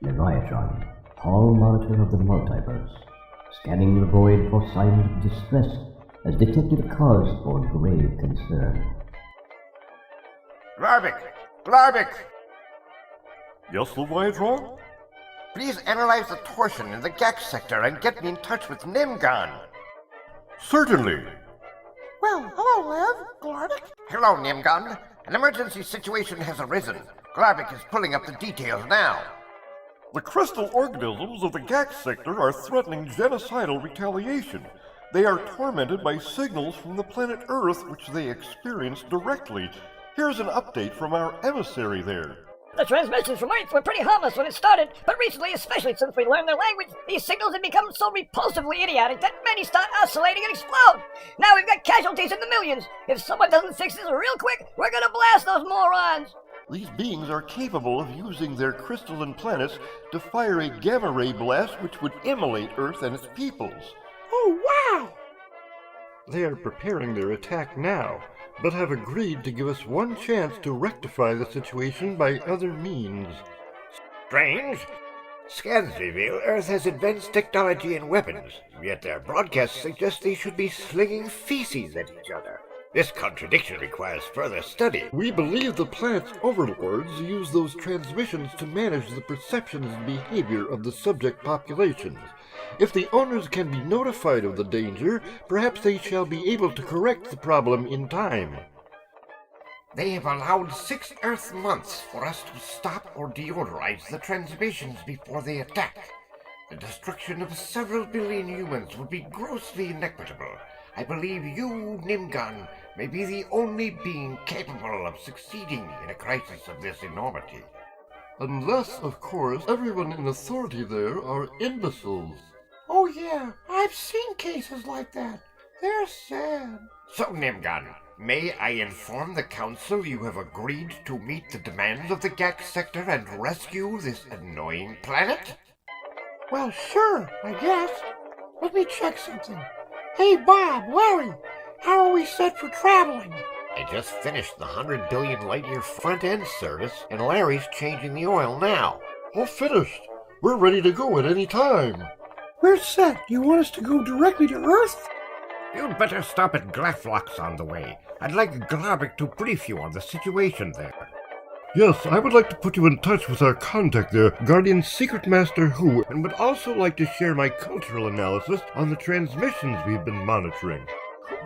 Leviathan, Hall Monitor of the Multiverse, scanning the void for signs of distress, has detected a cause for grave concern. Glarvik! Yes, Leviathan? Please analyze the torsion in the Gak sector and get me in touch with Nimgon. Certainly. Well, hello, Lev. Glarvik? Hello, Nimgon. An emergency situation has arisen. Glarvik is pulling up the details now. The crystal organisms of the Gak sector are threatening genocidal retaliation. They are tormented by signals from the planet Earth which they experience directly. Here's an update from our emissary there. The transmissions from Earth were pretty harmless when it started, but recently, especially since we learned their language, these signals have become so repulsively idiotic that many start oscillating and explode. Now we've got casualties in the millions. If someone doesn't fix this real quick, we're gonna blast those morons. These beings are capable of using their crystalline planets to fire a gamma ray blast which would immolate Earth and its peoples. Oh, wow! They are preparing their attack now, but have agreed to give us one chance to rectify the situation by other means. Strange. Scans reveal Earth has advanced technology and weapons, yet their broadcasts suggest they should be slinging feces at each other. This contradiction requires further study. We believe the planet's overlords use those transmissions to manage the perceptions and behavior of the subject populations. If the owners can be notified of the danger, perhaps they shall be able to correct the problem in time. They have allowed 6 Earth months for us to stop or deodorize the transmissions before they attack. The destruction of several billion humans would be grossly inequitable. I believe you, Nimgon, may be the only being capable of succeeding in a crisis of this enormity. Unless, of course, everyone in authority there are imbeciles. Oh, yeah, I've seen cases like that. They're sad. So, Nimgon, may I inform the Council you have agreed to meet the demands of the Gak sector and rescue this annoying planet? Well, sure, I guess. Let me check something. Hey, Bob, Larry, how are we set for traveling? I just finished the 100 billion light-year front-end service, and Larry's changing the oil now. All finished. We're ready to go at any time. We're set. You want us to go directly to Earth? You'd better stop at Glaflox on the way. I'd like Glarvik to brief you on the situation there. Yes, I would like to put you in touch with our contact there, Guardian Secret Master Hu, and would also like to share my cultural analysis on the transmissions we've been monitoring.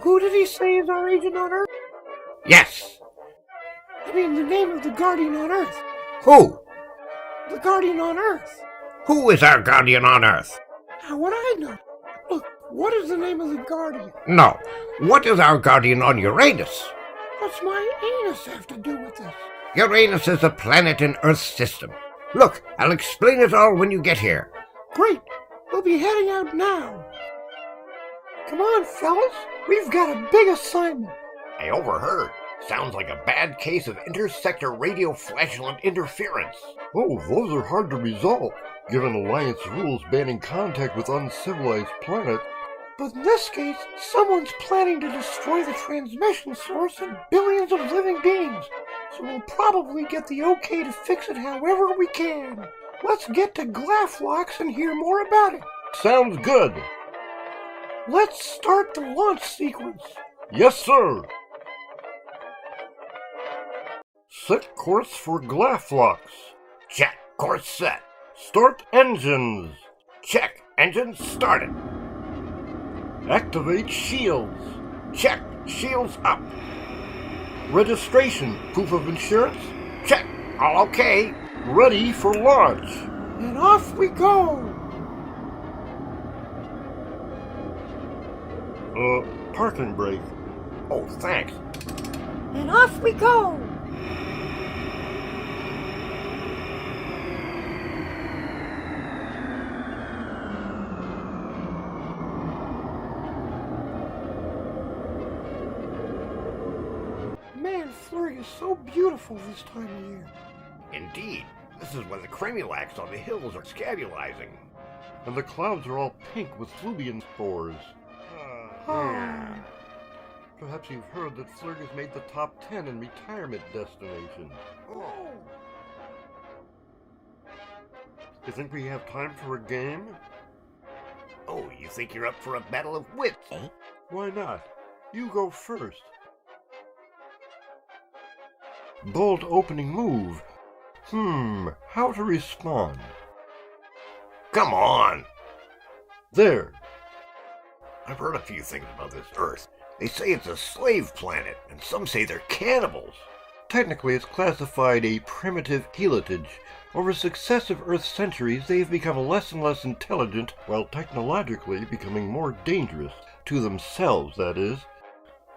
Who did he say is our agent on Earth? Yes! I mean, the name of the Guardian on Earth. Who? The Guardian on Earth. Who is our Guardian on Earth? How would I know? Look, what is the name of the Guardian? No. What is our Guardian on Uranus? What's my anus have to do with this? Uranus is a planet in Earth's system. Look, I'll explain it all when you get here. Great. We'll be heading out now. Come on, fellas. We've got a big assignment. I overheard. Sounds like a bad case of intersector radio flagellant interference. Oh, those are hard to resolve, given Alliance rules banning contact with uncivilized planets. But in this case, someone's planning to destroy the transmission source and billions of living beings. So we'll probably get the okay to fix it however we can. Let's get to Glaflox and hear more about it. Sounds good. Let's start the launch sequence. Yes, sir. Set course for Glaflox. Check. Course set. Start engines. Check. Engines started. Activate shields. Check. Shields up. Registration. Proof of insurance. Check. All okay. Ready for launch. And off we go. Parking brake. Oh, thanks. And off we go. Man, Flurg is so beautiful this time of year. Indeed. This is when the cremulax on the hills are scabulizing. And the clouds are all pink with fluvian spores. Perhaps you've heard that Flurg has made the top 10 in retirement destinations. You think we have time for a game? Oh, you think you're up for a battle of wits, eh? Why not? You go first. Bold opening move. How to respond? Come on! There. I've heard a few things about this Earth. They say it's a slave planet, and some say they're cannibals. Technically, it's classified a primitive helitage. Over successive Earth centuries, they've become less and less intelligent, while technologically becoming more dangerous. To themselves, that is.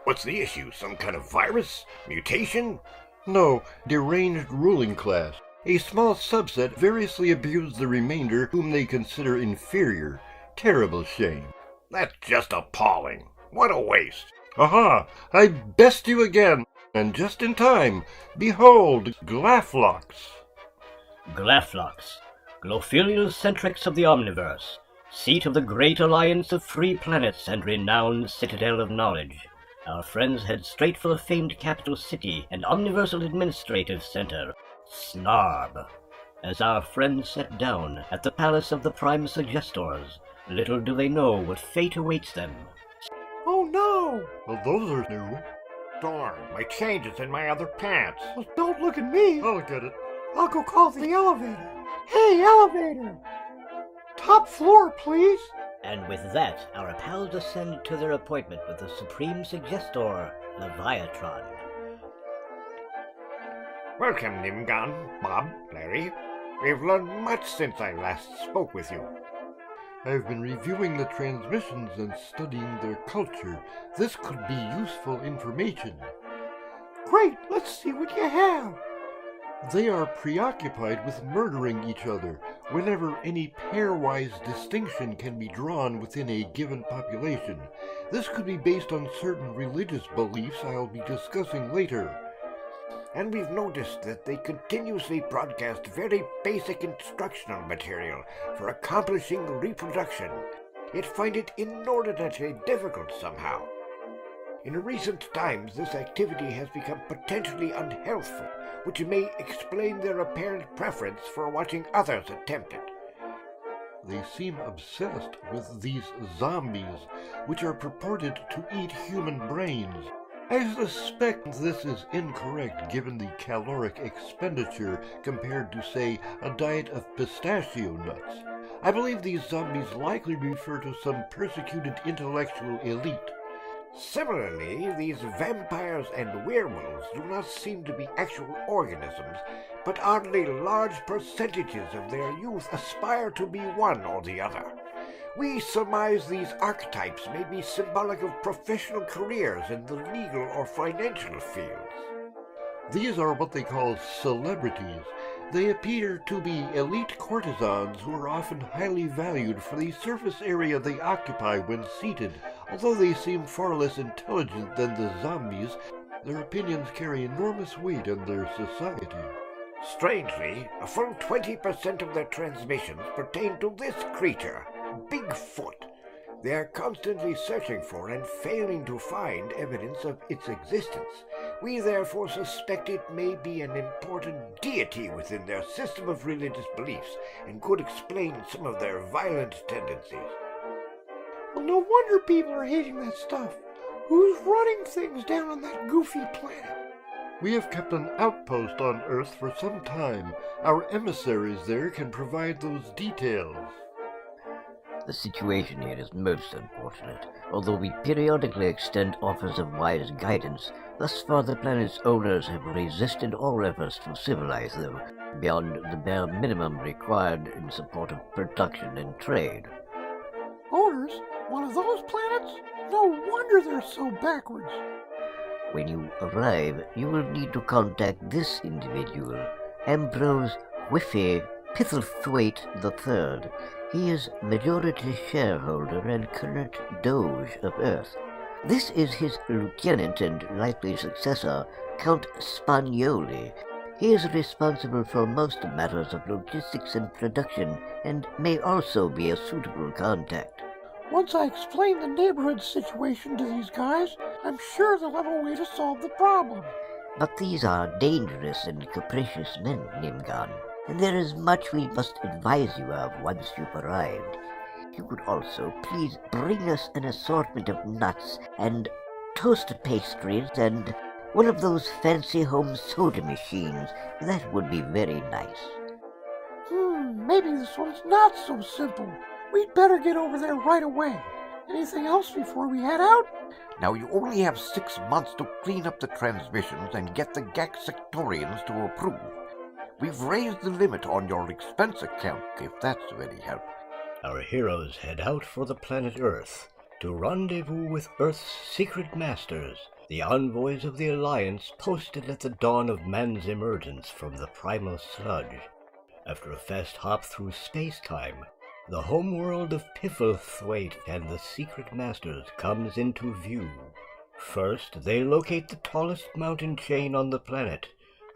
What's the issue? Some kind of virus? Mutation? No, deranged ruling class. A small subset variously abuse the remainder whom they consider inferior. Terrible shame. That's just appalling. What a waste. Aha! I best you again, and just in time. Behold, Galactics. Galactics, Glophilial centrex of the Omniverse, seat of the great alliance of free planets and renowned citadel of knowledge. Our friends head straight for the famed capital city and omniversal administrative center, Snarb. As our friends set down at the palace of the Prime Suggestors, little do they know what fate awaits them. Oh no! Well, those are new. Darn, my change is in my other pants. Well, don't look at me. I'll get it. I'll go call the elevator. Hey, elevator! Top floor, please. And with that, our pals ascend to their appointment with the Supreme Suggestor, Leviathan. Welcome, Nimgon, Bob, Larry. We've learned much since I last spoke with you. I've been reviewing the transmissions and studying their culture. This could be useful information. Great, let's see what you have. They are preoccupied with murdering each other whenever any pairwise distinction can be drawn within a given population. This could be based on certain religious beliefs I'll be discussing later. And we've noticed that they continuously broadcast very basic instructional material for accomplishing reproduction. Yet find it inordinately difficult somehow. In recent times, this activity has become potentially unhealthful, which may explain their apparent preference for watching others attempt it. They seem obsessed with these zombies, which are purported to eat human brains. I suspect this is incorrect given the caloric expenditure compared to, say, a diet of pistachio nuts. I believe these zombies likely refer to some persecuted intellectual elite. Similarly, these vampires and werewolves do not seem to be actual organisms, but oddly large percentages of their youth aspire to be one or the other. We surmise these archetypes may be symbolic of professional careers in the legal or financial fields. These are what they call celebrities. They appear to be elite courtesans who are often highly valued for the surface area they occupy when seated. Although they seem far less intelligent than the zombies, their opinions carry enormous weight in their society. Strangely, a full 20% of their transmissions pertain to this creature, Bigfoot. They are constantly searching for and failing to find evidence of its existence. We therefore suspect it may be an important deity within their system of religious beliefs and could explain some of their violent tendencies. Well, no wonder people are hating that stuff. Who's running things down on that goofy planet? We have kept an outpost on Earth for some time. Our emissaries there can provide those details. The situation here is most unfortunate. Although we periodically extend offers of wise guidance, thus far the planet's owners have resisted all efforts to civilize them, beyond the bare minimum required in support of production and trade. Owners? One of those planets? No wonder they're so backwards. When you arrive, you will need to contact this individual, Ambrose Whiffy Pithelthwaite III. He is majority shareholder and current Doge of Earth. This is his lieutenant and likely successor, Count Spagnoli. He is responsible for most matters of logistics and production, and may also be a suitable contact. Once I explain the neighborhood situation to these guys, I'm sure they'll have a way to solve the problem. But these are dangerous and capricious men, Nimgon. and there is much we must advise you of once you've arrived. You would also please bring us an assortment of nuts and toasted pastries and one of those fancy home soda machines. That would be very nice. Maybe this one's not so simple. We'd better get over there right away. Anything else before we head out? Now you only have 6 months to clean up the transmissions and get the GAC sectorians to approve. We've raised the limit on your expense account, if that's of any help. Our heroes head out for the planet Earth to rendezvous with Earth's secret masters, the envoys of the Alliance posted at the dawn of man's emergence from the primal sludge. After a fast hop through space-time, the homeworld of Pifflethwaite and the secret masters comes into view. First, they locate the tallest mountain chain on the planet,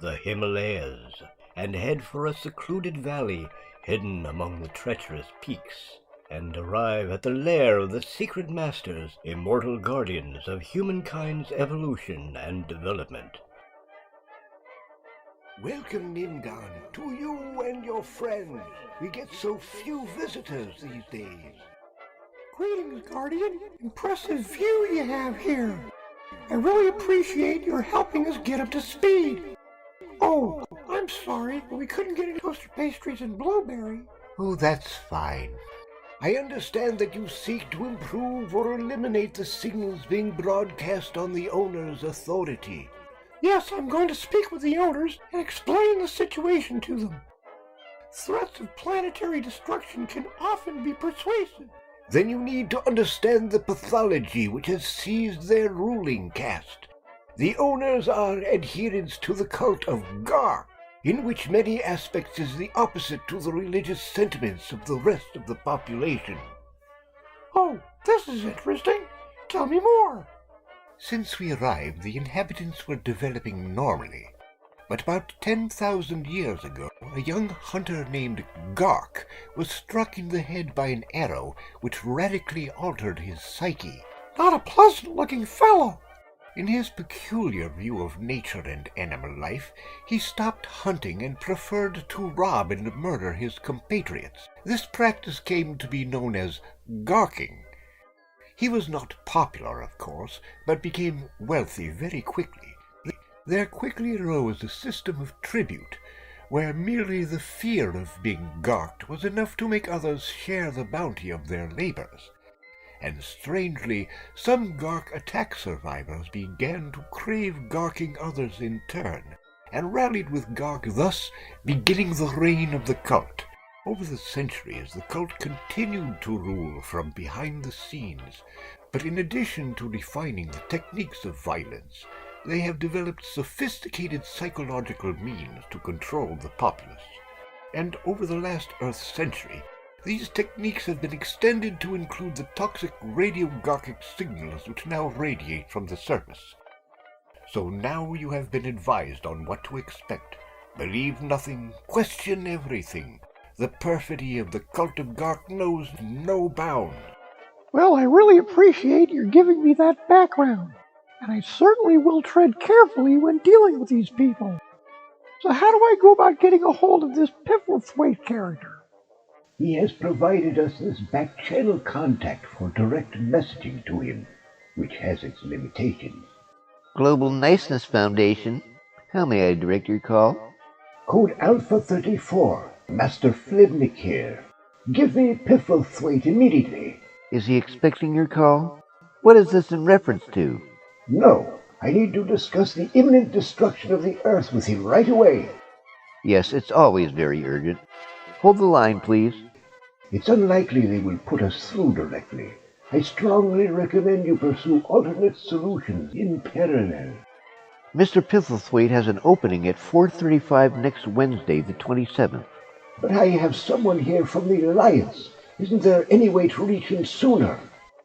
the Himalayas, and head for a secluded valley hidden among the treacherous peaks, and arrive at the lair of the secret masters, immortal guardians of humankind's evolution and development. Welcome, Nimgon, to you and your friends. We get so few visitors these days. Greetings, Guardian. Impressive view you have here. I really appreciate your helping us get up to speed. Oh, I'm sorry, but we couldn't get any toaster pastries and blueberry. Oh, that's fine. I understand that you seek to improve or eliminate the signals being broadcast on the owner's authority. Yes, I'm going to speak with the owners and explain the situation to them. Threats of planetary destruction can often be persuasive. Then you need to understand the pathology which has seized their ruling caste. The owners are adherents to the Cult of Gark, in which many aspects is the opposite to the religious sentiments of the rest of the population. Oh, this is interesting. Tell me more. Since we arrived, the inhabitants were developing normally. But about 10,000 years ago, a young hunter named Gark was struck in the head by an arrow which radically altered his psyche. Not a pleasant-looking fellow. In his peculiar view of nature and animal life, he stopped hunting and preferred to rob and murder his compatriots. This practice came to be known as garking. He was not popular, of course, but became wealthy very quickly. There quickly arose a system of tribute, where merely the fear of being garked was enough to make others share the bounty of their labors. And strangely, some Gark attack survivors began to crave garking others in turn, and rallied with Gark, thus beginning the reign of the cult. Over the centuries, the cult continued to rule from behind the scenes, but in addition to refining the techniques of violence, they have developed sophisticated psychological means to control the populace. And over the last Earth century, these techniques have been extended to include the toxic radiogarchic signals which now radiate from the surface. So now you have been advised on what to expect. Believe nothing, question everything. The perfidy of the Cult of Gark knows no bound. Well, I really appreciate your giving me that background, and I certainly will tread carefully when dealing with these people. So how do I go about getting a hold of this Pifflethwaite character? He has provided us this back-channel contact for direct messaging to him, which has its limitations. Global Niceness Foundation. How may I direct your call? Code Alpha 34. Master Flibnik here. Give me Pifflethwaite immediately. Is he expecting your call? What is this in reference to? No, I need to discuss the imminent destruction of the Earth with him right away. Yes, it's always very urgent. Hold the line, please. It's unlikely they will put us through directly. I strongly recommend you pursue alternate solutions in parallel. Mr. Pifflethwaite has an opening at 4:35 next Wednesday, the 27th. But I have someone here from the Alliance. Isn't there any way to reach him sooner?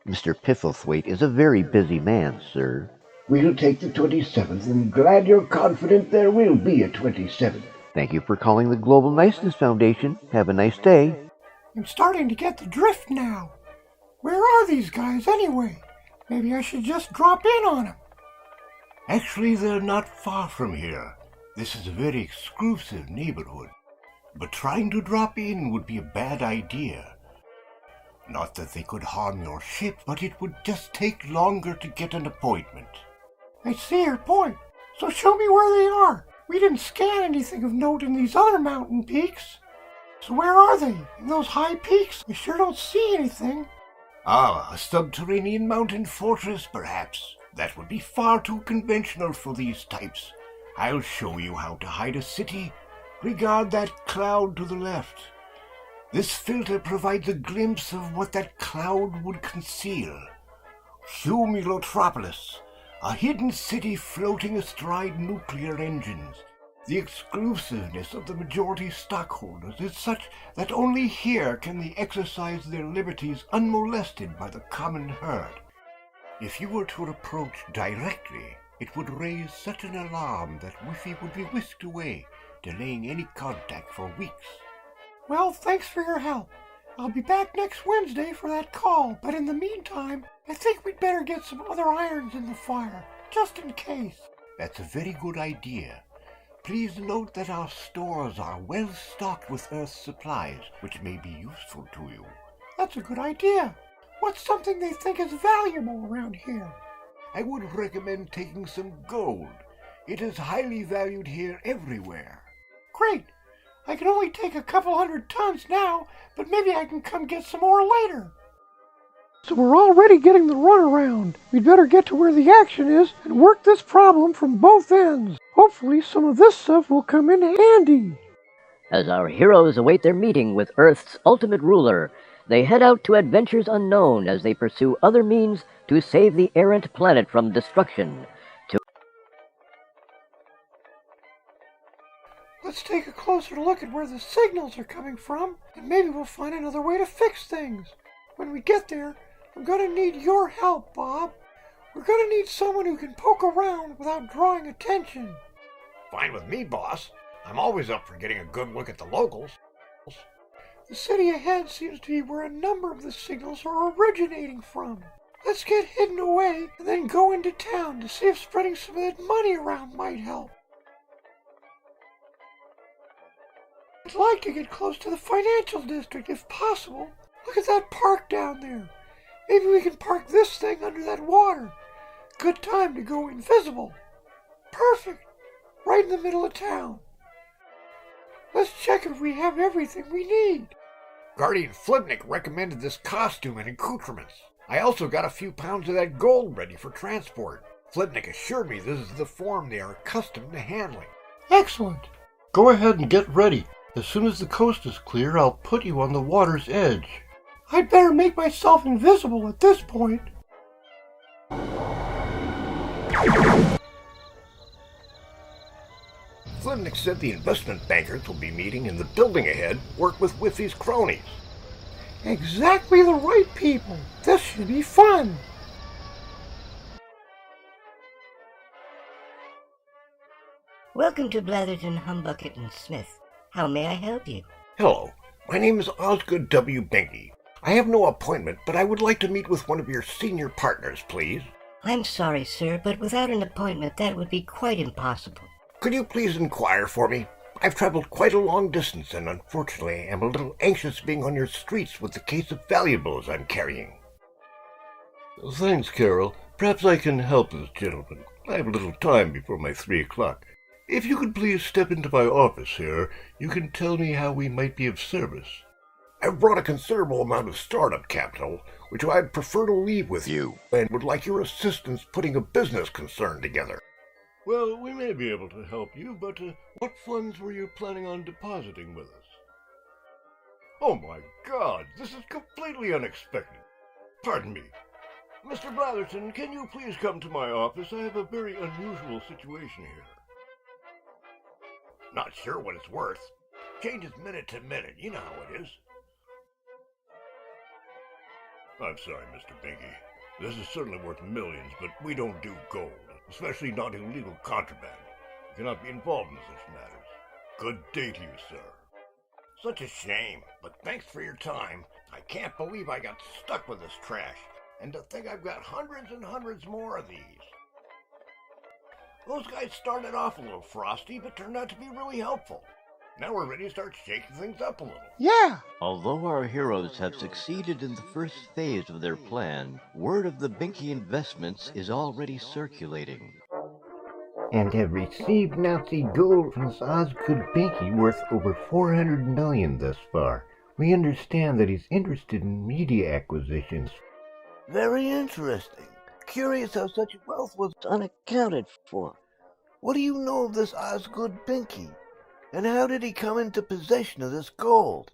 Mr. Pifflethwaite is a very busy man, sir. We'll take the 27th, and glad you're confident there will be a 27th. Thank you for calling the Global Niceness Foundation. Have a nice day. I'm starting to get the drift now. Where are these guys anyway? Maybe I should just drop in on them. Actually, they're not far from here. This is a very exclusive neighborhood. but trying to drop in would be a bad idea. Not that they could harm your ship, but it would just take longer to get an appointment. I see your point. So show me where they are. We didn't scan anything of note in these other mountain peaks. So where are they? In those high peaks? I sure don't see anything. Ah, a subterranean mountain fortress, perhaps. That would be far too conventional for these types. I'll show you how to hide a city. Regard that cloud to the left. This filter provides a glimpse of what that cloud would conceal. Cumulotropolis, a hidden city floating astride nuclear engines. The exclusiveness of the majority stockholders is such that only here can they exercise their liberties unmolested by the common herd. If you were to approach directly, it would raise such an alarm that Whiffy would be whisked away, delaying any contact for weeks. Well, thanks for your help. I'll be back next Wednesday for that call, but in the meantime, I think we'd better get some other irons in the fire, just in case. That's a very good idea. Please note that our stores are well stocked with Earth's supplies, which may be useful to you. That's a good idea. What's something they think is valuable around here? I would recommend taking some gold. It is highly valued here everywhere. Great. I can only take a couple 100 tons now, but maybe I can come get some more later. So we're already getting the runaround. We'd better get to where the action is and work this problem from both ends. Hopefully some of this stuff will come in handy. As our heroes await their meeting with Earth's ultimate ruler, they head out to adventures unknown as they pursue other means to save the errant planet from destruction. Let's take a closer look at where the signals are coming from, and maybe we'll find another way to fix things. When we get there, I'm going to need your help, Bob. We're going to need someone who can poke around without drawing attention. Fine with me, boss. I'm always up for getting a good look at the locals. The city ahead seems to be where a number of the signals are originating from. Let's get hidden away and then go into town to see if spreading some of that money around might help. I'd like to get close to the financial district if possible. Look at that park down there. Maybe we can park this thing under that water. Good time to go invisible. Perfect. Right in the middle of town. Let's check if we have everything we need. Guardian Flipnick recommended this costume and accoutrements. I also got a few pounds of that gold ready for transport. Flipnick assured me this is the form they are accustomed to handling. Excellent. Go ahead and get ready. As soon as the coast is clear, I'll put you on the water's edge. I'd better make myself invisible at this point. Flipnick said the investment bankers will be meeting in the building ahead, work with Whiffy's cronies. Exactly the right people. This should be fun. Welcome to Blatherton, Humbucket, and Smith. How may I help you? Hello, my name is Osgood W. Binky. I have no appointment, but I would like to meet with one of your senior partners, please. I'm sorry, sir, but without an appointment that would be quite impossible. Could you please inquire for me? I've traveled quite a long distance and unfortunately am a little anxious being on your streets with the case of valuables I'm carrying. Thanks, Carol. Perhaps I can help this gentleman. I have a little time before my 3 o'clock. If you could please step into my office here, you can tell me how we might be of service. I've brought a considerable amount of startup capital, which I'd prefer to leave with you, and would like your assistance putting a business concern together. Well, we may be able to help you, but what funds were you planning on depositing with us? Oh my God, this is completely unexpected. Pardon me. Mr. Blatherton, can you please come to my office? I have a very unusual situation here. Not sure what it's worth. Changes minute to minute, you know how it is. I'm sorry, Mr. Binky. This is certainly worth millions, but we don't do gold, especially not illegal contraband. We cannot be involved in such matters. Good day to you, sir. Such a shame, but thanks for your time. I can't believe I got stuck with this trash, and to think I've got hundreds and hundreds more of these. Those guys started off a little frosty, but turned out to be really helpful. Now we're ready to start shaking things up a little. Yeah. Although our heroes have succeeded in the first phase of their plan, word of the Binky investments is already circulating. And have received Nazi gold from this Osgood Binky worth over $400 million thus far. We understand that he's interested in media acquisitions. Very interesting. Curious how such wealth was unaccounted for. What do you know of this Osgood Binky? And how did he come into possession of this gold?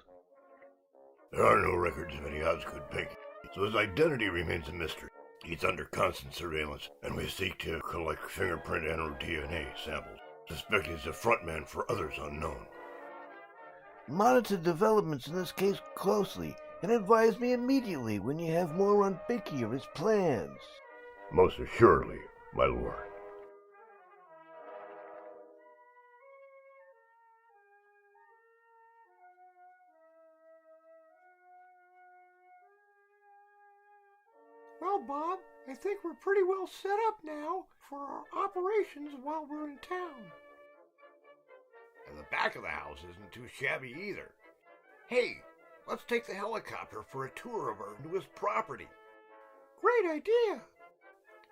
There are no records of any Osgood Binky, so his identity remains a mystery. He's under constant surveillance, and we seek to collect fingerprint and/or DNA samples. Suspect he's a frontman for others unknown. Monitor developments in this case closely, and advise me immediately when you have more on Binky or his plans. Most assuredly, my lord. Well, Bob, I think we're pretty well set up now for our operations while we're in town. And the back of the house isn't too shabby either. Hey, let's take the helicopter for a tour of our newest property. Great idea.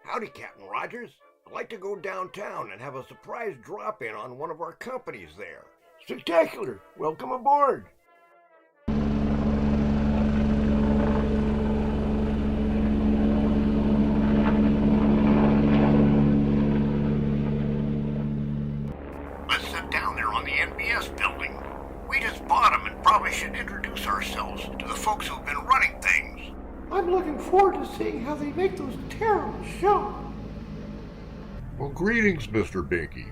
Howdy, Captain Rogers. I'd like to go downtown and have a surprise drop-in on one of our companies there. Spectacular! Welcome aboard! Let's sit down there on the NBS building. We just bought them and probably should introduce ourselves to the folks who've been running things. I'm looking forward to seeing how they make those terrible shows. Well, greetings, Mr. Binky.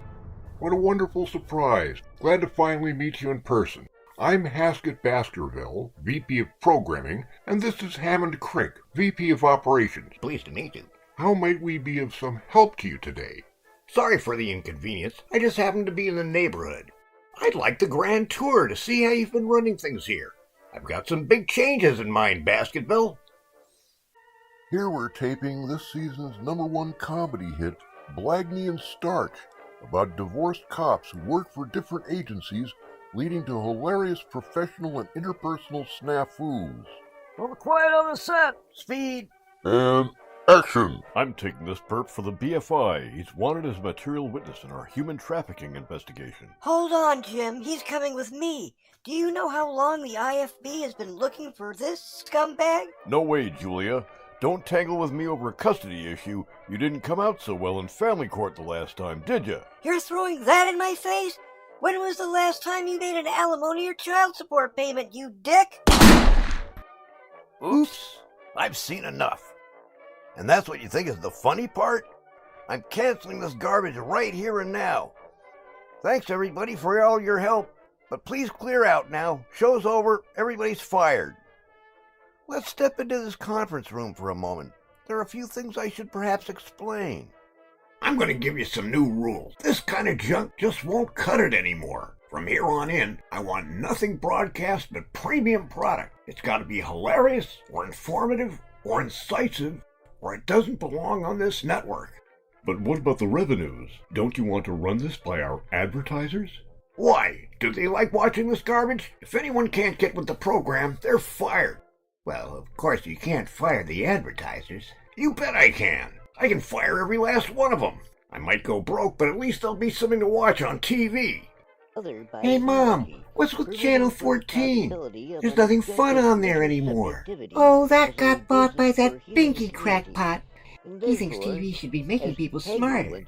What a wonderful surprise. Glad to finally meet you in person. I'm Haskett Baskerville, VP of Programming, and this is Hammond Crink, VP of Operations. Pleased to meet you. How might we be of some help to you today? Sorry for the inconvenience. I just happened to be in the neighborhood. I'd like the grand tour to see how you've been running things here. I've got some big changes in mind, Basketville. Here we're taping this season's #1 comedy hit, Blagney and Starch, about divorced cops who work for different agencies, leading to hilarious professional and interpersonal snafus. Well, quiet on the set. Speed. And action! I'm taking this perp for the BFI. He's wanted as a material witness in our human trafficking investigation. Hold on, Jim. He's coming with me. Do you know how long the IFB has been looking for this scumbag? No way, Julia. Don't tangle with me over a custody issue. You didn't come out so well in family court the last time, did you? You're throwing that in my face? When was the last time you made an alimony or child support payment, you dick? Oops. I've seen enough. And that's what you think is the funny part? I'm canceling this garbage right here and now. Thanks, everybody, for all your help. But please clear out now. Show's over. Everybody's fired. Let's step into this conference room for a moment. There are a few things I should perhaps explain. I'm going to give you some new rules. This kind of junk just won't cut it anymore. From here on in, I want nothing broadcast but premium product. It's got to be hilarious, or informative, or incisive, or it doesn't belong on this network. But what about the revenues? Don't you want to run this by our advertisers? Why? Do they like watching this garbage? If anyone can't get with the program, they're fired. Well, of course you can't fire the advertisers. You bet I can. I can fire every last one of them. I might go broke, but at least there'll be something to watch on TV. Hey, Mom, what's with Channel 14? There's nothing fun on there anymore. Oh, that got bought by that Binky crackpot. He thinks TV should be making people smarter.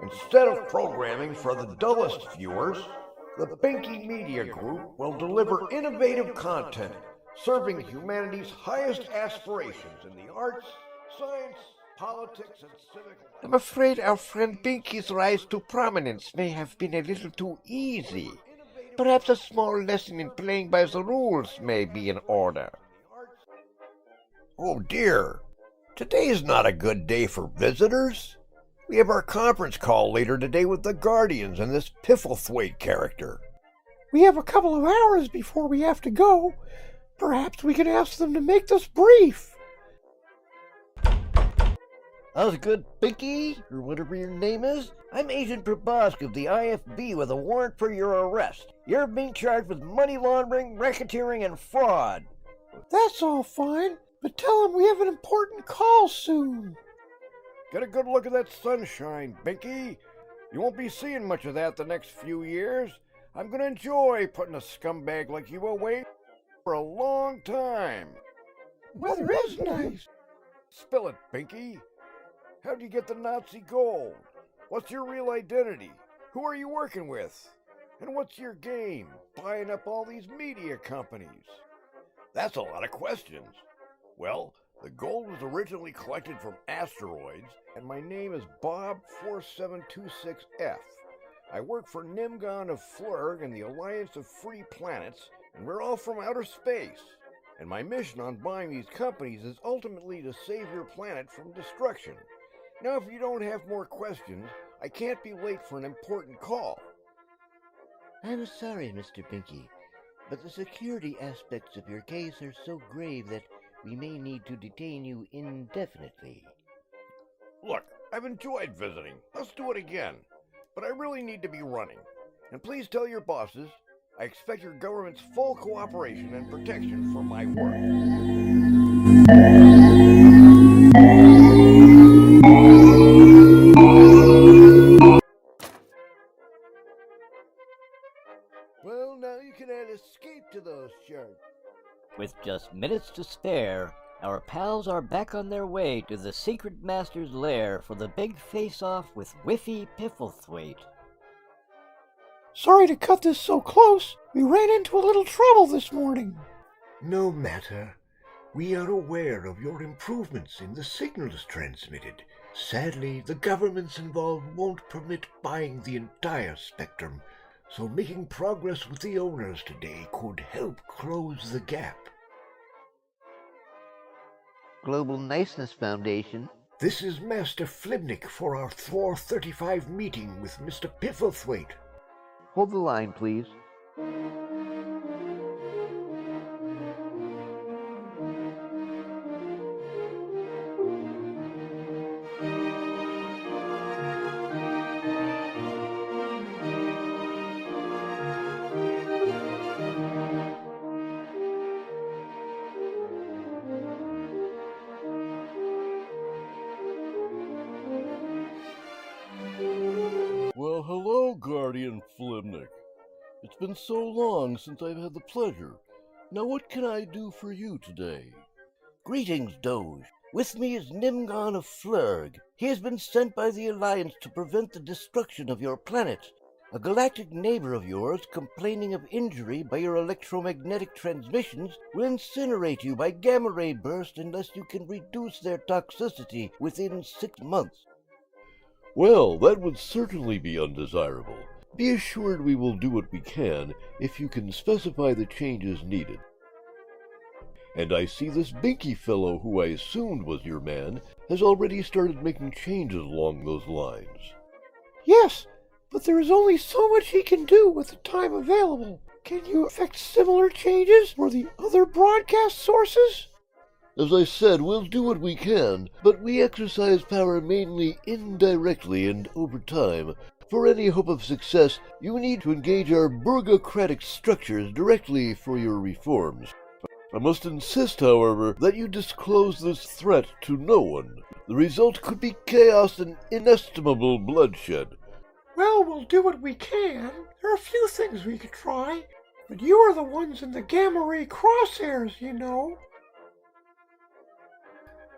Instead of programming for the dullest viewers, the Binky Media Group will deliver innovative content serving humanity's highest aspirations in the arts, science, politics, and civic life. I'm afraid our friend Binky's rise to prominence may have been a little too easy. Perhaps a small lesson in playing by the rules may be in order. Oh dear, today's not a good day for visitors. We have our conference call later today with the Guardians and this Pifflethwaite character. We have a couple of hours before we have to go. Perhaps we can ask them to make this brief. Osgood Binky, or whatever your name is. I'm Agent Probosk of the IFB with a warrant for your arrest. You're being charged with money laundering, racketeering, and fraud. That's all fine, but tell him we have an important call soon. Get a good look at that sunshine, Binky. You won't be seeing much of that the next few years. I'm gonna enjoy putting a scumbag like you away for a long time. Weather is nice. Spill it, Binky. How'd you get the Nazi gold? What's your real identity? Who are you working with? And what's your game, buying up all these media companies? That's a lot of questions. Well, the gold was originally collected from asteroids, and my name is Bob4726F. I work for Nimgon of Flurg and the Alliance of Free Planets, and we're all from outer space. And my mission on buying these companies is ultimately to save your planet from destruction. Now, if you don't have more questions, I can't be late for an important call. I'm sorry, Mr. Binky, but the security aspects of your case are so grave that we may need to detain you indefinitely. Look, I've enjoyed visiting. Let's do it again. But I really need to be running. And please tell your bosses, I expect your government's full cooperation and protection for my work. Well, now you can add escape to those sharks. With just minutes to spare, our pals are back on their way to the Secret Master's lair for the big face-off with Whiffy Pifflethwaite. Sorry to cut this so close. We ran into a little trouble this morning. No matter. We are aware of your improvements in the signals transmitted. Sadly, the governments involved won't permit buying the entire spectrum, so making progress with the owners today could help close the gap. Global Niceness Foundation. This is Master Flibnik for our 4:35 meeting with Mr. Pifflethwaite. Hold the line, please. Well, hello, Guardian Flibnik. It's been so long since I've had the pleasure. Now what can I do for you today? Greetings, Doge. With me is Nimgon of Flurg. He has been sent by the Alliance to prevent the destruction of your planet. A galactic neighbor of yours, complaining of injury by your electromagnetic transmissions, will incinerate you by gamma ray burst unless you can reduce their toxicity within 6 months. Well, that would certainly be undesirable. Be assured we will do what we can if you can specify the changes needed. And I see this Binky fellow, who I assumed was your man, has already started making changes along those lines. Yes, but there is only so much he can do with the time available. Can you effect similar changes for the other broadcast sources? As I said, we'll do what we can, but we exercise power mainly indirectly and over time. For any hope of success, you need to engage our burgocratic structures directly for your reforms. I must insist, however, that you disclose this threat to no one. The result could be chaos and inestimable bloodshed. Well, we'll do what we can. There are a few things we could try, but you are the ones in the gamma ray crosshairs, you know.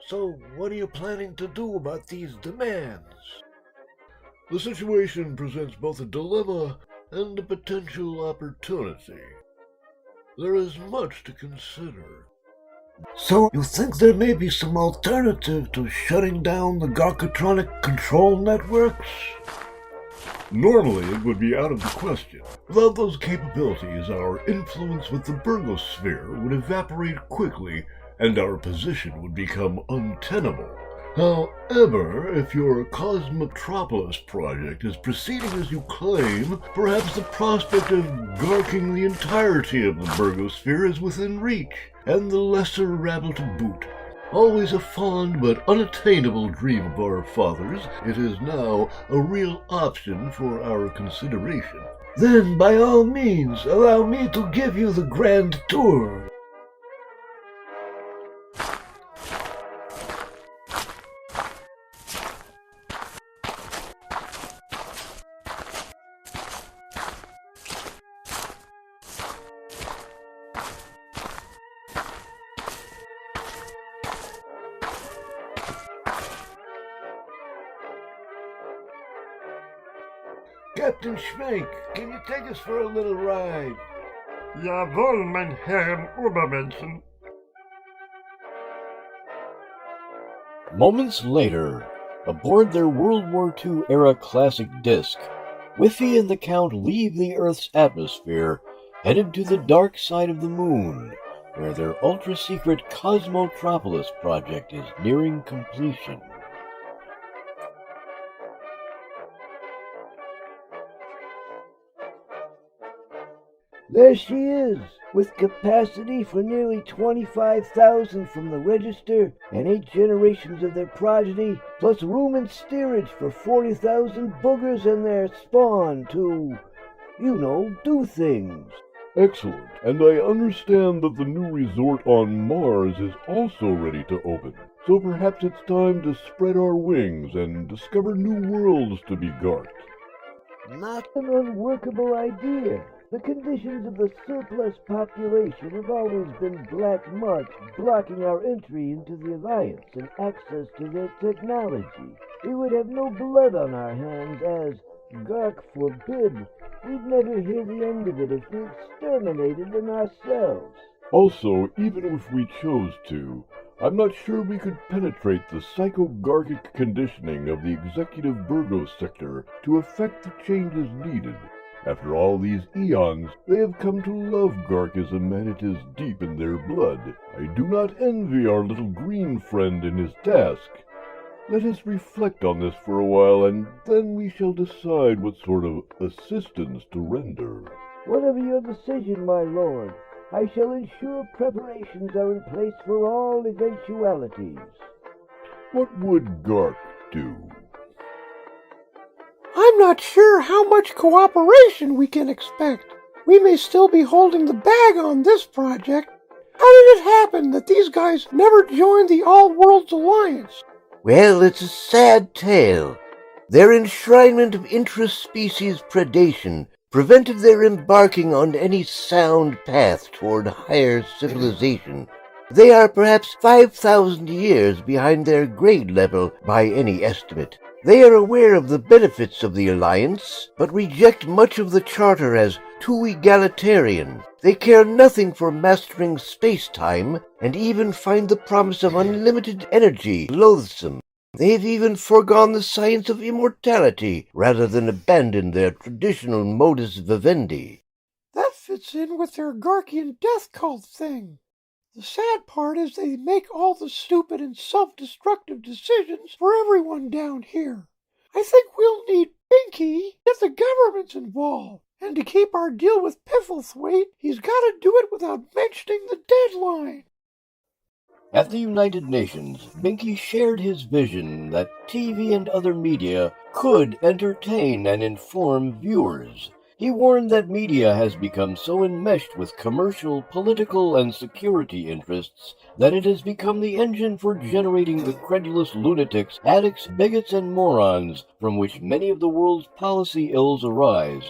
So, what are you planning to do about these demands? The situation presents both a dilemma and a potential opportunity. There is much to consider. So, you think there may be some alternative to shutting down the Garkatronic control networks? Normally, it would be out of the question. Without those capabilities, our influence with the Burgosphere would evaporate quickly, and our position would become untenable. However, if your Cosmotropolis project is proceeding as you claim, perhaps the prospect of garking the entirety of the Burgosphere is within reach, and the lesser rabble to boot. Always a fond but unattainable dream of our fathers, it is now a real option for our consideration. Then, by all means, allow me to give you the grand tour. Captain Schwenk, can you take us for a little ride? Jawohl, mein Herren Obermenschen. Moments later, aboard their World War II-era classic disc, Whiffy and the Count leave the Earth's atmosphere, headed to the dark side of the moon, where their ultra-secret Cosmotropolis project is nearing completion. There she is, with capacity for nearly 25,000 from the register and 8 generations of their progeny, plus room and steerage for 40,000 boogers and their spawn to, do things. Excellent, and I understand that the new resort on Mars is also ready to open, so perhaps it's time to spread our wings and discover new worlds to be garked. Not an unworkable idea. The conditions of the surplus population have always been black marks blocking our entry into the Alliance and access to their technology. We would have no blood on our hands as, Gark forbid, we'd never hear the end of it if we exterminated them ourselves. Also, even if we chose to, I'm not sure we could penetrate the psycho-garkic conditioning of the executive Virgo sector to effect the changes needed. After all these eons, they have come to love Garkism, and it is deep in their blood. I do not envy our little green friend in his task. Let us reflect on this for a while, and then we shall decide what sort of assistance to render. Whatever your decision, my lord, I shall ensure preparations are in place for all eventualities. What would Gark do? I'm not sure how much cooperation we can expect. We may still be holding the bag on this project. How did it happen that these guys never joined the All Worlds Alliance? Well, it's a sad tale. Their enshrinement of intra-species predation prevented their embarking on any sound path toward higher civilization. They are perhaps 5,000 years behind their grade level by any estimate. They are aware of the benefits of the Alliance, but reject much of the Charter as too egalitarian. They care nothing for mastering space-time, and even find the promise of unlimited energy loathsome. They've even foregone the science of immortality, rather than abandon their traditional modus vivendi. That fits in with their Garkian death cult thing. The sad part is they make all the stupid and self-destructive decisions for everyone down here. I think we'll need Binky if the government's involved. And to keep our deal with Pifflethwaite, he's got to do it without mentioning the deadline. At the United Nations, Binky shared his vision that TV and other media could entertain and inform viewers. He warned that media has become so enmeshed with commercial, political, and security interests that it has become the engine for generating the credulous lunatics, addicts, bigots, and morons from which many of the world's policy ills arise.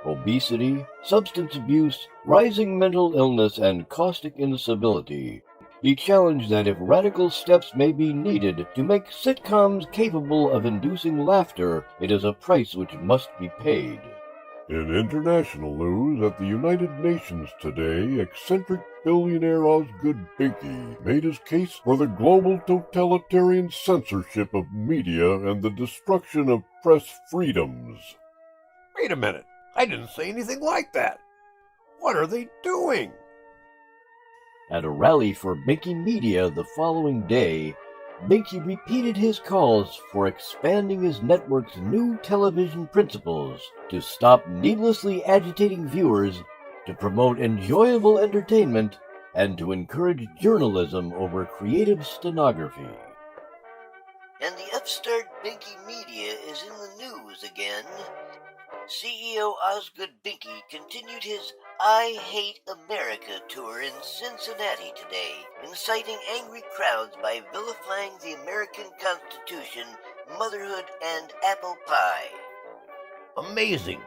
Obesity, substance abuse, rising mental illness, and caustic instability. He challenged that if radical steps may be needed to make sitcoms capable of inducing laughter, it is a price which must be paid. In international news, at the United Nations today, eccentric billionaire Osgood Binky made his case for the global totalitarian censorship of media and the destruction of press freedoms. Wait a minute, I didn't say anything like that. What are they doing? At a rally for Binky Media the following day, Binky repeated his calls for expanding his network's new television principles to stop needlessly agitating viewers, to promote enjoyable entertainment, and to encourage journalism over creative stenography. And the upstart Binky Media is in the news again. CEO Osgood Binky continued his I Hate America tour in Cincinnati today, inciting angry crowds by vilifying the American Constitution, motherhood, and apple pie. Amazing.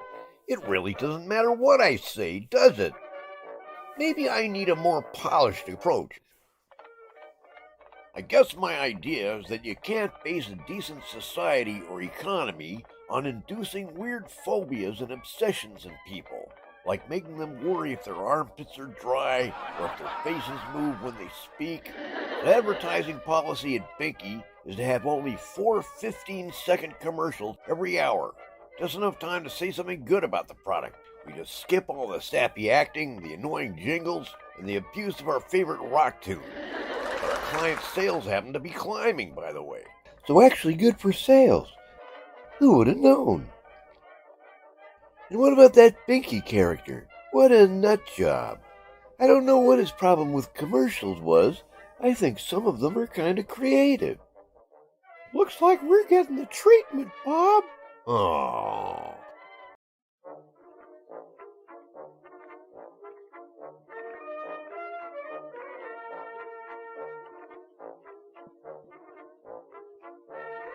It really doesn't matter what I say, does it? Maybe I need a more polished approach. I guess my idea is that you can't base a decent society or economy on inducing weird phobias and obsessions in people, like making them worry if their armpits are dry or if their faces move when they speak. The advertising policy at Binky is to have only 4 15-second commercials every hour. Just enough time to say something good about the product. We just skip all the sappy acting, the annoying jingles, and the abuse of our favorite rock tune. But our clients' sales happen to be climbing, by the way. So actually good for sales. Who would have known? And what about that Binky character? What a nut job. I don't know what his problem with commercials was. I think some of them are kind of creative. Looks like we're getting the treatment, Bob. Oh.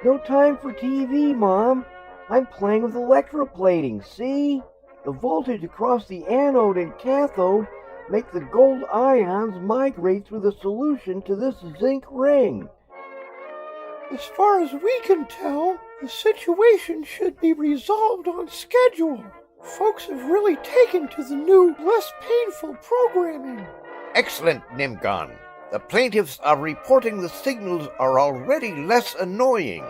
No time for TV, Mom. I'm playing with electroplating, see? The voltage across the anode and cathode make the gold ions migrate through the solution to this zinc ring. As far as we can tell, the situation should be resolved on schedule. Folks have really taken to the new, less painful programming. Excellent, Nimgon. The plaintiffs are reporting the signals are already less annoying.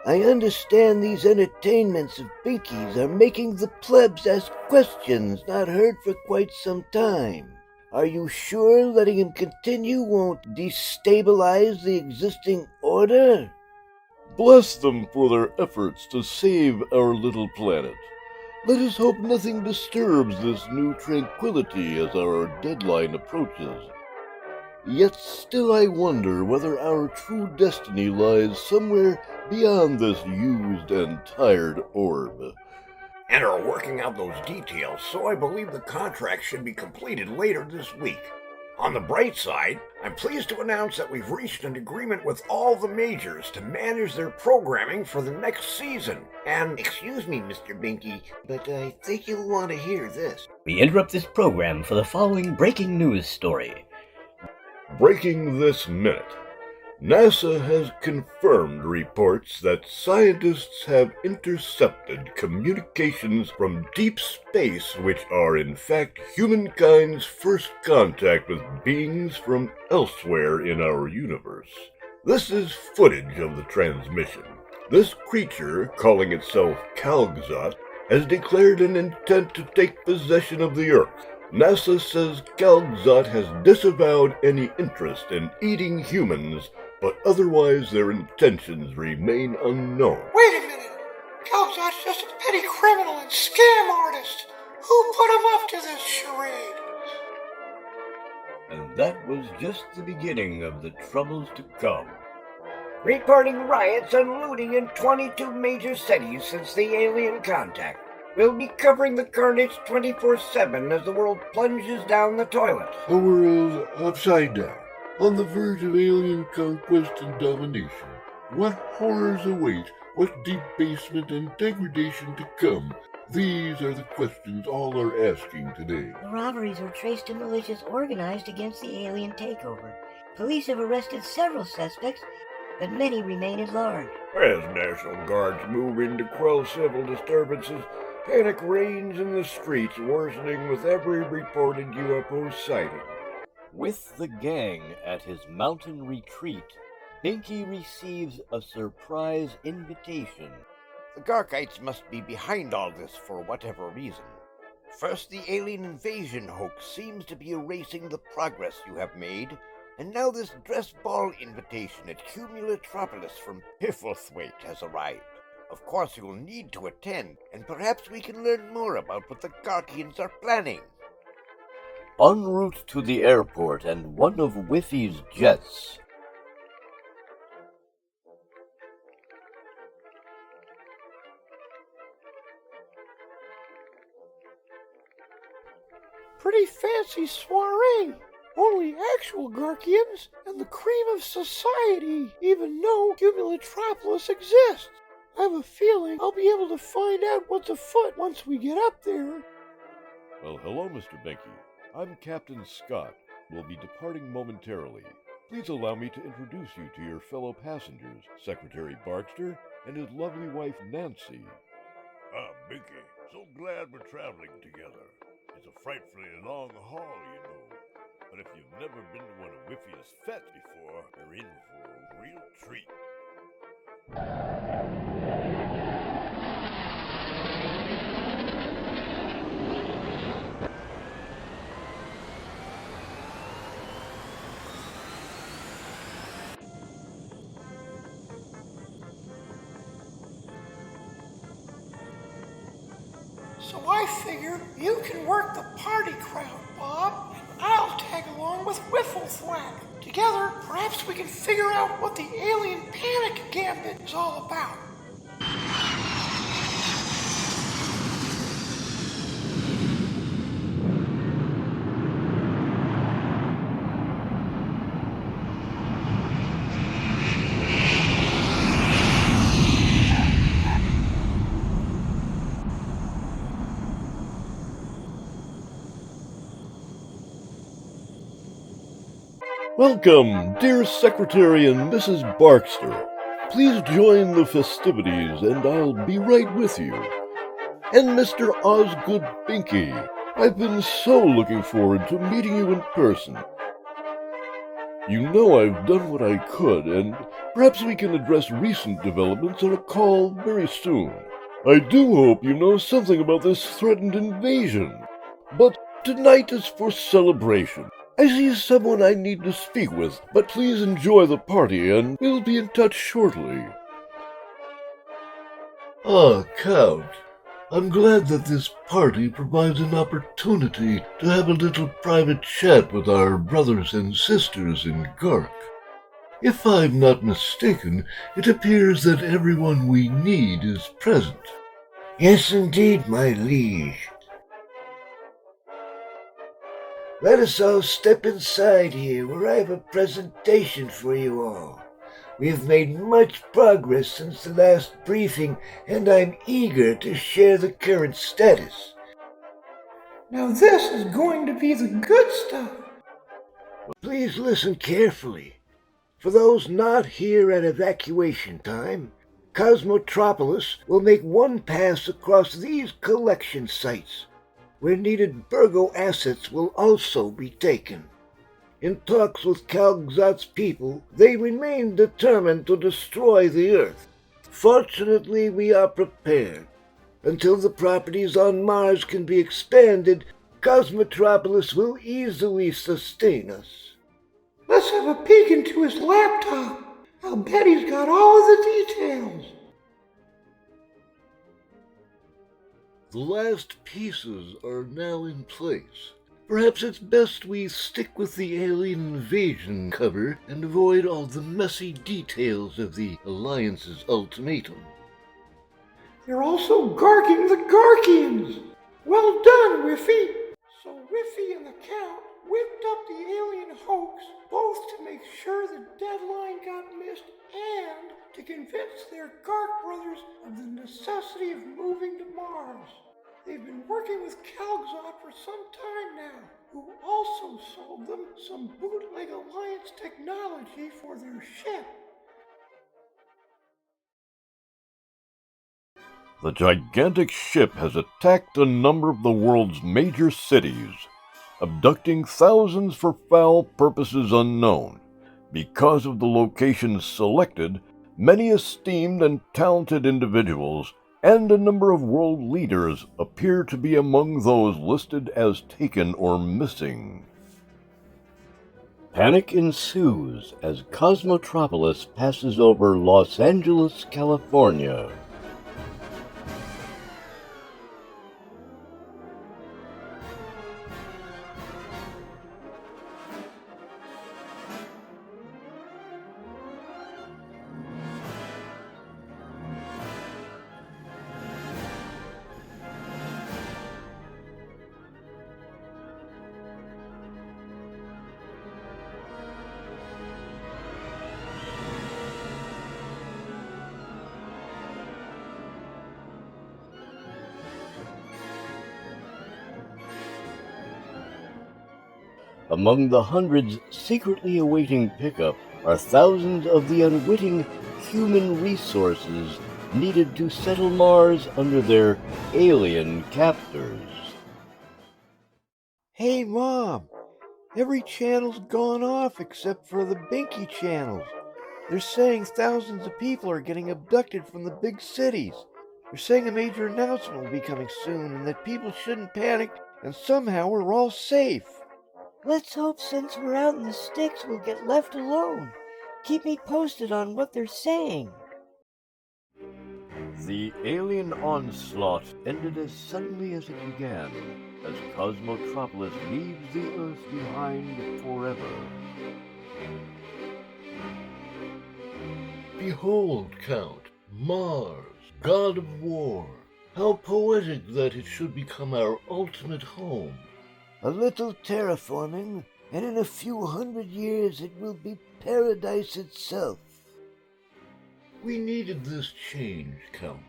I understand these entertainments of Binky's are making the plebs ask questions not heard for quite some time. Are you sure letting him continue won't destabilize the existing order? Bless them for their efforts to save our little planet. Let us hope nothing disturbs this new tranquility as our deadline approaches. Yet still I wonder whether our true destiny lies somewhere beyond this used and tired orb. And are working out those details, so I believe the contract should be completed later this week. On the bright side, I'm pleased to announce that we've reached an agreement with all the majors to manage their programming for the next season. And, excuse me, Mr. Binky, but I think you'll want to hear this. We interrupt this program for the following breaking news story. Breaking this minute. NASA has confirmed reports that scientists have intercepted communications from deep space which are in fact humankind's first contact with beings from elsewhere in our universe. This is footage of the transmission. This creature, calling itself Calgzot, has declared an intent to take possession of the Earth. NASA says Calgzot has disavowed any interest in eating humans, but otherwise their intentions remain unknown. Wait a minute. Calgzot's just a petty criminal and scam artist. Who put him up to this charade? And that was just the beginning of the troubles to come. Reporting riots and looting in 22 major cities since the alien contact. We'll be covering the carnage 24/7 as the world plunges down the toilet. The world upside down, on the verge of alien conquest and domination. What horrors await? What debasement and degradation to come? These are the questions all are asking today. The robberies were traced to militias organized against the alien takeover. Police have arrested several suspects, but many remain at large. As National Guards move in to quell civil disturbances, panic reigns in the streets, worsening with every reported UFO sighting. With the gang at his mountain retreat, Binky receives a surprise invitation. The Garkites must be behind all this for whatever reason. First, the alien invasion hoax seems to be erasing the progress you have made, and now this dress ball invitation at Cumulotropolis from Pifflethwaite has arrived. Of course, you will need to attend, and perhaps we can learn more about what the Garkians are planning. en route to the airport and one of Whiffy's jets. Pretty fancy soiree. Only actual Garkians and the cream of society even know Cumulotropolis exists. I have a feeling I'll be able to find out what's afoot once we get up there. Well, hello, Mr. Binky. I'm Captain Scott. We'll be departing momentarily. Please allow me to introduce you to your fellow passengers, Secretary Barkster and his lovely wife, Nancy. Binky, so glad we're traveling together. It's a frightfully long haul, you know. But if you've never been to one of Whiffy's fetes before, you're in for a real treat. So I figure you can work the party crowd, Bob, and I'll tag along with Whifflethwack. Together, perhaps we can figure out what the alien panic gambit is all about. Welcome, dear Secretary and Mrs. Barkster. Please join the festivities, and I'll be right with you. And Mr. Osgood Binky, I've been so looking forward to meeting you in person. You know I've done what I could, and perhaps we can address recent developments on a call very soon. I do hope you know something about this threatened invasion. But tonight is for celebration. I see someone I need to speak with, but please enjoy the party, and we'll be in touch shortly. Count. I'm glad that this party provides an opportunity to have a little private chat with our brothers and sisters in Gark. If I'm not mistaken, it appears that everyone we need is present. Yes, indeed, my liege. Let us all step inside here, where I have a presentation for you all. We have made much progress since the last briefing, and I'm eager to share the current status. Now this is going to be the good stuff. Please listen carefully. For those not here at evacuation time, Cosmotropolis will make one pass across these collection sites. Where needed Burgo assets will also be taken. In talks with Kalgzat's people, they remain determined to destroy the Earth. Fortunately, we are prepared. Until the properties on Mars can be expanded, Cosmotropolis will easily sustain us. Let's have a peek into his laptop. I'll bet he's got all of the details. The last pieces are now in place. Perhaps it's best we stick with the alien invasion cover and avoid all the messy details of the Alliance's ultimatum. They're also garking the Garkians. Well done, Whiffy. So Whiffy and the Count whipped up the alien hoax, both to make sure the deadline got missed and to convince their Gark brothers of the necessity of moving to Mars. They've been working with Kalgzat for some time now, who also sold them some bootleg Alliance technology for their ship. The gigantic ship has attacked a number of the world's major cities, abducting thousands for foul purposes unknown. Because of the locations selected, many esteemed and talented individuals and a number of world leaders appear to be among those listed as taken or missing. Panic ensues as Cosmotropolis passes over Los Angeles, California. Among the hundreds secretly awaiting pickup are thousands of the unwitting human resources needed to settle Mars under their alien captors. Hey, Mom! Every channel's gone off except for the Binky channels. They're saying thousands of people are getting abducted from the big cities. They're saying a major announcement will be coming soon and that people shouldn't panic and somehow we're all safe. Let's hope since we're out in the sticks we'll get left alone. Keep me posted on what they're saying. The alien onslaught ended as suddenly as it began, as Cosmotropolis leaves the Earth behind forever. Behold, Count, Mars, god of war. How poetic that it should become our ultimate home. A little terraforming, and in a few hundred years it will be paradise itself. We needed this change, Count.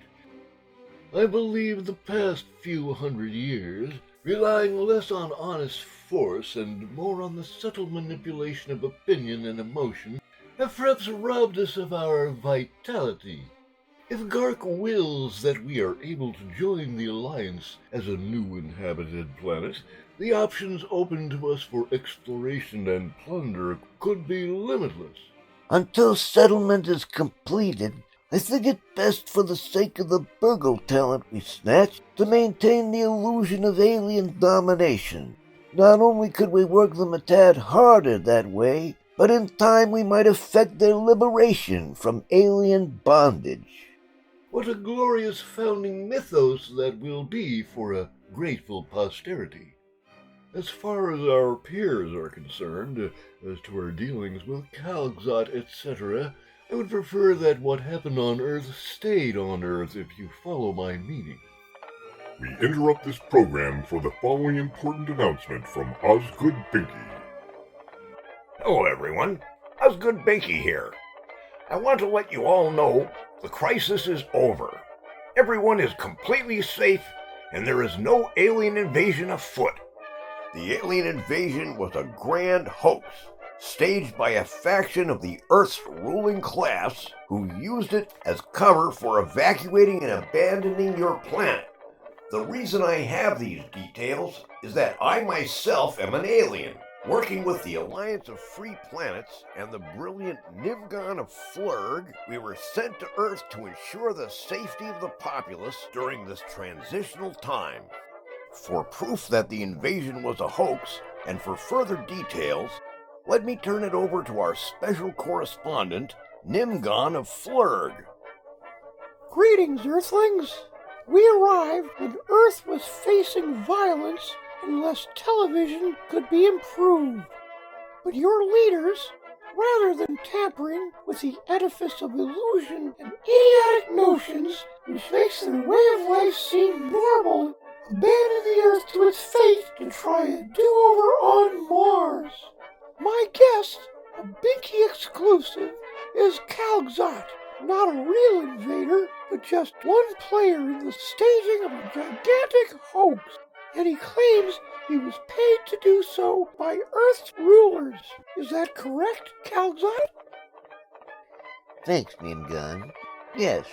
I believe the past few hundred years, relying less on honest force and more on the subtle manipulation of opinion and emotion, have perhaps robbed us of our vitality. If Gark wills that we are able to join the Alliance as a new inhabited planet, the options open to us for exploration and plunder could be limitless. Until settlement is completed, I think it best for the sake of the burgle talent we snatched to maintain the illusion of alien domination. Not only could we work them a tad harder that way, but in time we might effect their liberation from alien bondage. What a glorious founding mythos that will be for a grateful posterity. As far as our peers are concerned, as to our dealings with Calxot, etc., I would prefer that what happened on Earth stayed on Earth, if you follow my meaning. We interrupt this program for the following important announcement from Osgood Binky. Hello, everyone. Osgood Binky here. I want to let you all know the crisis is over. Everyone is completely safe, and there is no alien invasion afoot. The alien invasion was a grand hoax, staged by a faction of the Earth's ruling class who used it as cover for evacuating and abandoning your planet. The reason I have these details is that I myself am an alien. Working with the Alliance of Free Planets and the brilliant Nimgon of Flurg, we were sent to Earth to ensure the safety of the populace during this transitional time. For proof that the invasion was a hoax, and for further details, let me turn it over to our special correspondent, Nimgon of Flurg. Greetings, Earthlings! We arrived when Earth was facing violence unless television could be improved. But your leaders, rather than tampering with the edifice of illusion and idiotic notions which makes their way of life seem normal, abandoned the Earth to its fate to try a do-over on Mars. My guest, a Binky exclusive, is Calxot, not a real invader, but just one player in the staging of a gigantic hoax. And he claims he was paid to do so by Earth's rulers. Is that correct, Calxot? Thanks, Nimgon. Yes,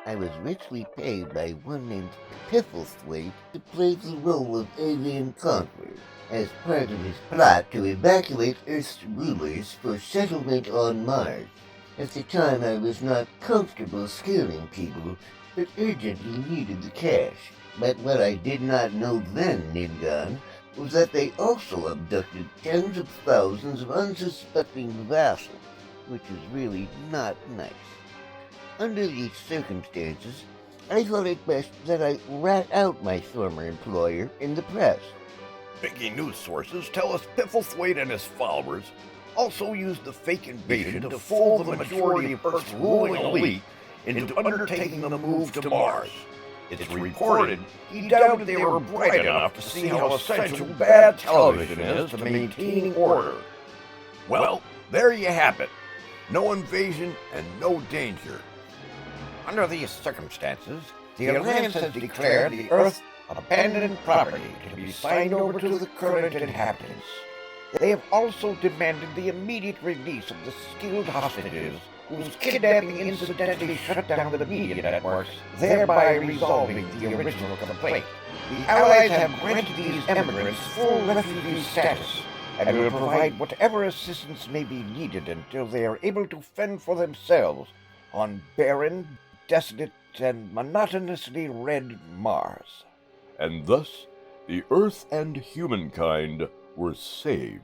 I was richly paid by one named Pifflethwaite to play the role of alien conqueror, as part of his plot to evacuate Earth's rulers for settlement on Mars. At the time I was not comfortable scaring people, but urgently needed the cash. But what I did not know then, Nimgon, was that they also abducted tens of thousands of unsuspecting vassals, which is really not nice. Under these circumstances, I thought it best that I rat out my former employer in the press. Binky news sources tell us Pifflethwaite and his followers also used the fake invasion to fool the majority of Earth's ruling elite into undertaking the move to Mars. It's reported he doubted they were bright enough to see how essential bad television is to maintaining order. Well, there you have it. No invasion and no danger. Under these circumstances, the Alliance has declared the Earth abandoned property to be signed over to the current inhabitants. They have also demanded the immediate release of the skilled hostages whose kidnapping incidentally shut down the media networks, thereby resolving the original complaint. The Allies have granted these immigrants full refugee status and will provide whatever assistance may be needed until they are able to fend for themselves on barren, desolate, and monotonously red Mars. And thus the Earth and humankind were saved,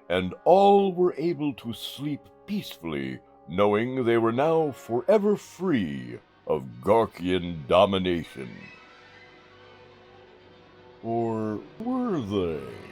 and all were able to sleep peacefully, knowing they were now forever free of Garkian domination. Or were they?